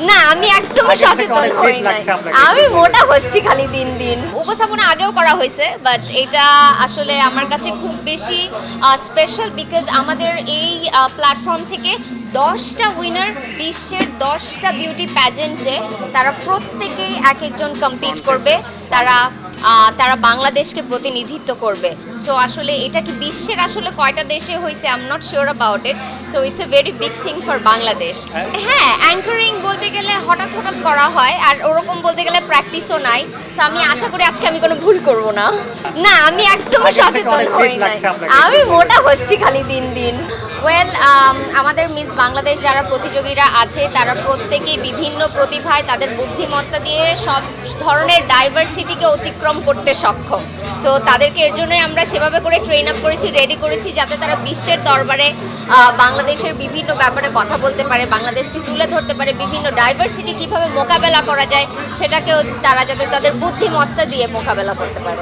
না আমি একদম সচেতন হই নাই, আমি মোটা হচ্ছি খালি দিন দিন। উপস্থাপনা আগেও করা হয়েছে, বাট এটা আসলে আমার কাছে খুব বেশি স্পেশাল, বিকজ আমাদের এই প্ল্যাটফর্ম থেকে 10টা উইনার বিশ্বের 10টা বিউটি প্যাজেন্টে তারা প্রত্যেকেই এক একজন কম্পিট করবে, তারা বাংলাদেশকে প্রতিনিধিত্ব করবে। সো আসলে এটা কি বিশ্বের আসলে কয়টা দেশে হয়েছে I am not sure about it, so it's a very big thing for Bangladesh. হ্যাঁ, অ্যাঙ্কারিং বলতে গেলে হঠাৎ হঠাৎ করা হয়, আর ওরকম বলতে গেলে প্র্যাকটিসও নাই। সো আমি আশা করি আজকে আমি কোনো ভুল করব না। না আমি একদম সচেতন হই নাই, আমি মোটা হচ্ছি খালি দিন দিন। ওয়েল, আমাদের মিস বাংলাদেশ যারা প্রতিযোগীরা আছে তারা প্রত্যেকেই বিভিন্ন প্রতিভায় তাদের বুদ্ধিমত্তা দিয়ে সব ধরনের ডাইভার্সিটিকে অতিক্রম করতে সক্ষম। সো তাদেরকে এর জন্যই আমরা সেভাবে করে ট্রেন আপ করেছি, রেডি করেছি, যাতে তারা বিশ্বের দরবারে বাংলাদেশের বিভিন্ন ব্যাপারে কথা বলতে পারে, বাংলাদেশকে তুলে ধরতে পারে, বিভিন্ন ডাইভার্সিটি কীভাবে মোকাবেলা করা যায় সেটাকেও তারা যাতে তাদের বুদ্ধিমত্তা দিয়ে মোকাবেলা করতে পারে।